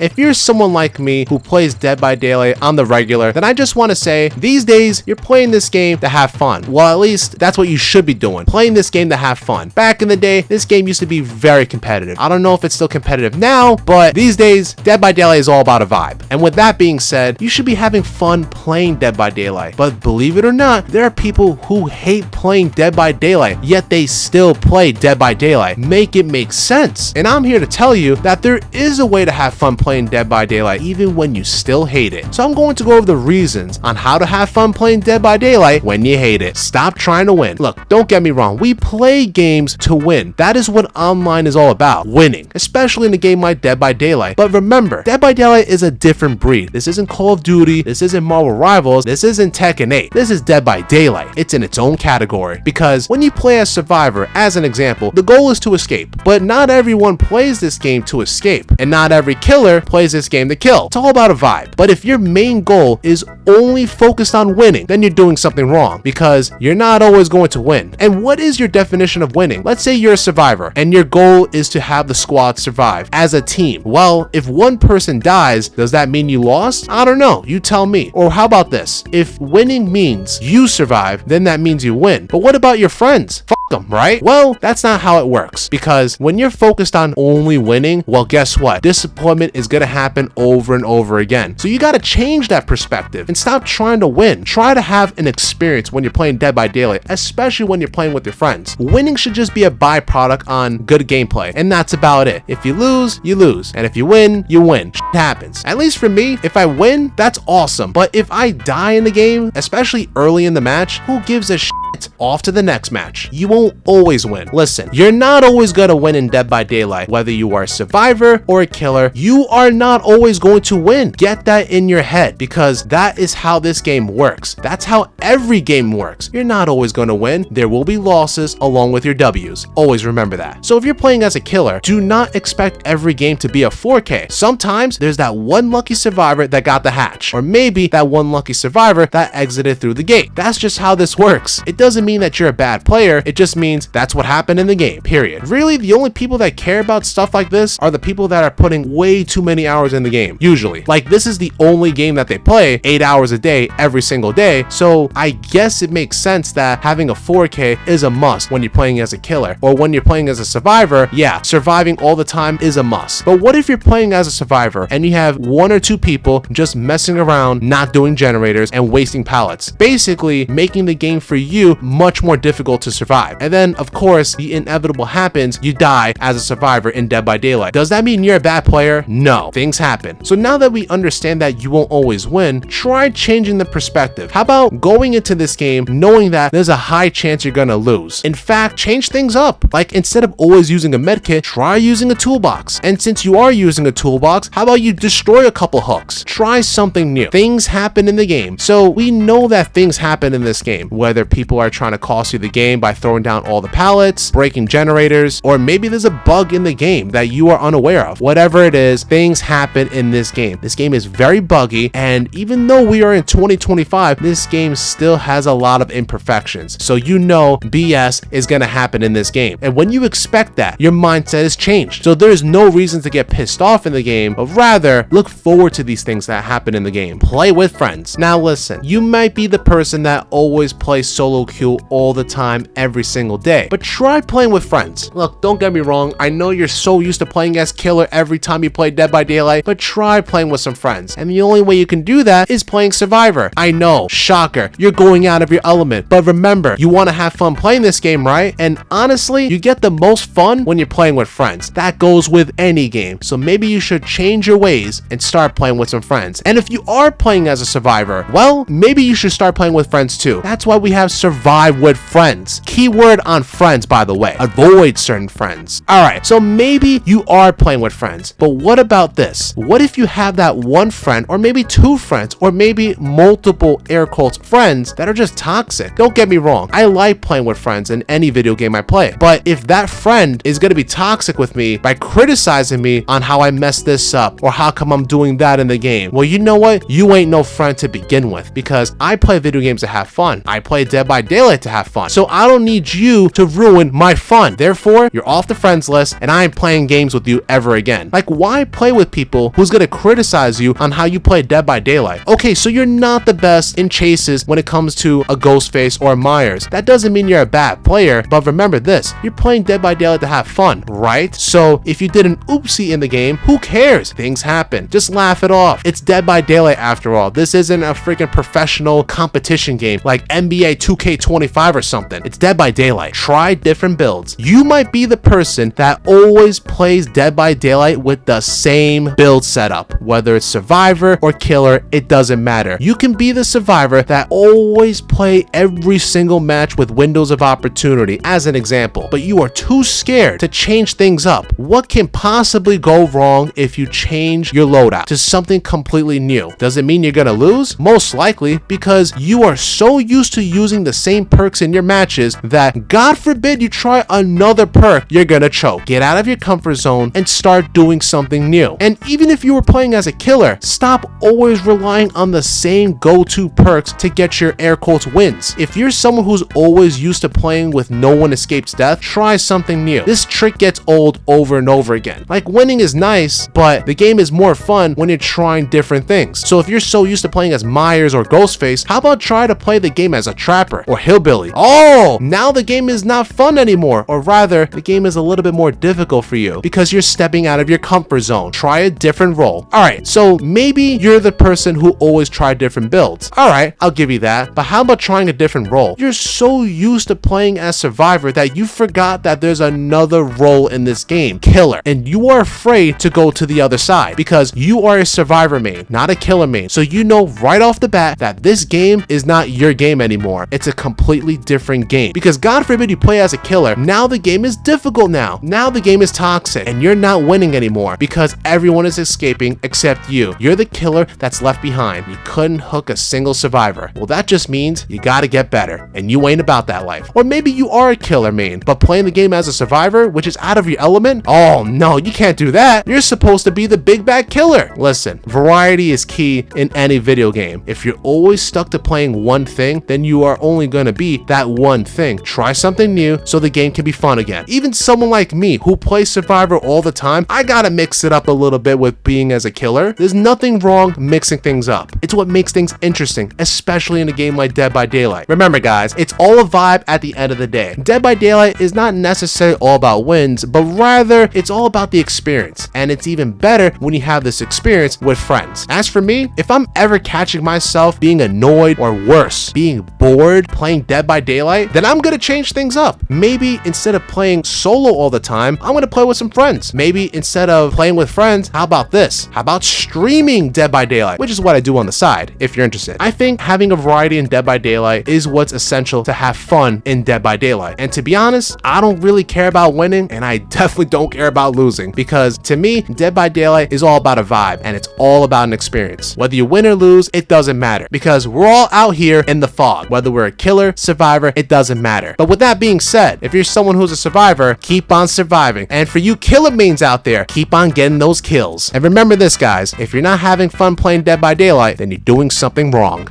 If you're someone like me who plays Dead by Daylight on the regular, then I just want to say, these days, you're playing this game to have fun. Well, at least that's what you should be doing. Playing this game to have fun. Back in the day, this game used to be very competitive. I don't know if it's still competitive now, but these days, Dead by Daylight is all about a vibe. And with that being said, you should be having fun playing Dead by Daylight. But believe it or not, there are people who hate playing Dead by Daylight, yet they still play Dead by Daylight. Make it make sense. And I'm here to tell you that there is a way to have fun playing Dead by Daylight even when you still hate it. So I'm going to go over the reasons on how to have fun playing Dead by Daylight when you hate it. Stop trying to win. Look, don't get me wrong, we play games to win. That is what online is all about, winning, especially in a game like Dead by Daylight. But remember, Dead by Daylight is a different breed. This isn't Call of Duty, this isn't Marvel Rivals, this isn't Tekken 8. This is Dead by Daylight. It's in its own category, because when you play as Survivor, as an example, the goal is to escape. But not everyone plays this game to escape, and not every killer plays this game to kill. It's all about a vibe. But if your main goal is only focused on winning, then you're doing something wrong, because you're not always going to win. And what is your definition of winning? Let's say you're a survivor and your goal is to have the squad survive as a team. Well, if one person dies, does that mean you lost? I don't know, you tell me. Or how about this? If winning means you survive, then that means you win. But what about your friends? Them, right? Well, that's not how it works, because when you're focused on only winning, well, guess what? Disappointment is gonna happen over and over again. So you gotta change that perspective and stop trying to win. Try to have an experience when you're playing Dead by Daylight, especially when you're playing with your friends. Winning should just be a byproduct on good gameplay, and that's about it. If you lose, you lose, and if you win, you win. Shit happens. At least for me, if I win, that's awesome. But if I die in the game, especially early in the match, who gives a shit? Off to the next match. You won't always win. Listen, you're not always gonna win in Dead by Daylight. Whether you are a survivor or a killer, you are not always going to win. Get that in your head, because that is how this game works. That's how every game works. You're not always gonna win. There will be losses along with your W's. Always remember that. So if you're playing as a killer, do not expect every game to be a 4K. Sometimes there's that one lucky survivor that got the hatch, or maybe that one lucky survivor that exited through the gate. That's just how this works. It doesn't mean that you're a bad player, it just means that's what happened in the game, period. Really, the only people that care about stuff like this are the people that are putting way too many hours in the game, usually. Like, this is the only game that they play 8 hours a day, every single day, so I guess it makes sense that having a 4K is a must when you're playing as a killer. Or when you're playing as a survivor, yeah, surviving all the time is a must. But what if you're playing as a survivor and you have 1 or 2 people just messing around, not doing generators, and wasting pallets, basically making the game for you much more difficult to survive? And then, of course, the inevitable happens, you die as a survivor in Dead by Daylight. Does that mean you're a bad player? No, things happen. So now that we understand that you won't always win, try changing the perspective. How about going into this game knowing that there's a high chance you're gonna lose? In fact, change things up. Like, instead of always using a medkit, try using a toolbox. And since you are using a toolbox, how about you destroy a couple hooks? Try something new. Things happen in the game. So we know that things happen in this game, whether people are trying to cost you the game by throwing down all the pallets, breaking generators, or maybe there's a bug in the game that you are unaware of. Whatever it is, things happen in this game. This game is very buggy, and even though we are in 2025, this game still has a lot of imperfections. So you know BS is gonna happen in this game. And when you expect that, your mindset is changed. So there's no reason to get pissed off in the game, but rather look forward to these things that happen in the game. Play with friends. Now listen, you might be the person that always plays solo queue all the time, every single day, but try playing with friends. Look, don't get me wrong, I know you're so used to playing as killer every time you play Dead by Daylight, but try playing with some friends. And the only way you can do that is playing Survivor. I know, shocker, you're going out of your element, but remember, you want to have fun playing this game, right? And honestly, you get the most fun when you're playing with friends. That goes with any game. So maybe you should change your ways and start playing with some friends. And if you are playing as a survivor, well, maybe you should start playing with friends too. That's why we have Survive with Friends. Keyword on friends, by the way. Avoid certain friends. Alright, so maybe you are playing with friends, but what about this? What if you have that one friend, or maybe 2 friends, or maybe multiple air quotes friends that are just toxic? Don't get me wrong, I like playing with friends in any video game I play, but if that friend is gonna be toxic with me by criticizing me on how I messed this up, or how come I'm doing that in the game, well, you know what? You ain't no friend to begin with, because I play video games to have fun. I play Dead by by Daylight to have fun. So I don't need you to ruin my fun. Therefore, you're off the friends list and I ain't playing games with you ever again. Like, why play with people who's gonna criticize you on how you play Dead by Daylight? Okay, so you're not the best in chases when it comes to a Ghostface or a Myers. That doesn't mean you're a bad player, but remember this, you're playing Dead by Daylight to have fun, right? So if you did an oopsie in the game, who cares? Things happen. Just laugh it off. It's Dead by Daylight after all. This isn't a freaking professional competition game like NBA 2K25 or something. It's Dead by Daylight. Try different builds. You might be the person that always plays Dead by Daylight with the same build setup. Whether it's Survivor or Killer, it doesn't matter. You can be the Survivor that always play every single match with windows of opportunity, as an example, but you are too scared to change things up. What can possibly go wrong if you change your loadout to something completely new? Does it mean you're gonna lose? Most likely, because you are so used to using the same perks in your matches that, God forbid you try another perk, you're gonna choke. Get out of your comfort zone and start doing something new. And even if you were playing as a killer, stop always relying on the same go-to perks to get your air quotes wins. If you're someone who's always used to playing with no one escapes death, try something new. This trick gets old over and over again. Like, winning is nice, but the game is more fun when you're trying different things. So if you're so used to playing as Myers or Ghostface, how about try to play the game as a Trapper or Hillbilly? Oh, now the game is not fun anymore, or rather, the game is a little bit more difficult for you because you're stepping out of your comfort zone. Try a different role. Alright, so maybe you're the person who always tried different builds. Alright, I'll give you that, but how about trying a different role? You're so used to playing as Survivor that you forgot that there's another role in this game, Killer, and you are afraid to go to the other side because you are a Survivor main, not a Killer main. So you know right off the bat that this game is not your game anymore. It's a completely different game because, God forbid you play as a Killer, now the game is difficult now. Now the game is toxic and you're not winning anymore because everyone is escaping except you. You're the Killer that's left behind. You couldn't hook a single Survivor. Well, that just means you gotta get better and you ain't about that life. Or maybe you are a Killer main, but playing the game as a Survivor, which is out of your element? Oh no, you can't do that. You're supposed to be the big bad killer. Listen, variety is key in any video game. If you're always stuck to playing one thing, then you are only gonna be that one thing. Try something new so the game can be fun again. Even someone like me who plays Survivor all the time, I gotta mix it up a little bit with being as a killer. There's nothing wrong mixing things up. It's what makes things interesting, especially in a game like Dead by Daylight. Remember guys, it's all a vibe at the end of the day. Dead by Daylight is not necessarily all about wins, but rather it's all about the experience. And it's even better when you have this experience with friends. As for me, if I'm ever catching myself being annoyed or worse, being bored playing Dead by Daylight, then I'm gonna change things up. Maybe instead of playing solo all the time, I'm gonna play with some friends. Maybe instead of playing with friends, how about this? How about streaming Dead by Daylight, which is what I do on the side, if you're interested. I think having a variety in Dead by Daylight is what's essential to have fun in Dead by Daylight. And to be honest, I don't really care about winning, and I definitely don't care about losing, because to me, Dead by Daylight is all about a vibe, and it's all about an experience. Whether you win or lose, it doesn't matter, because we're all out here in the fog. Whether we're a killer, survivor, it doesn't matter. But with that being said, if you're someone who's a survivor, keep on surviving. And for you killer mains out there, keep on getting those kills. And remember this guys, if you're not having fun playing Dead by Daylight, then you're doing something wrong.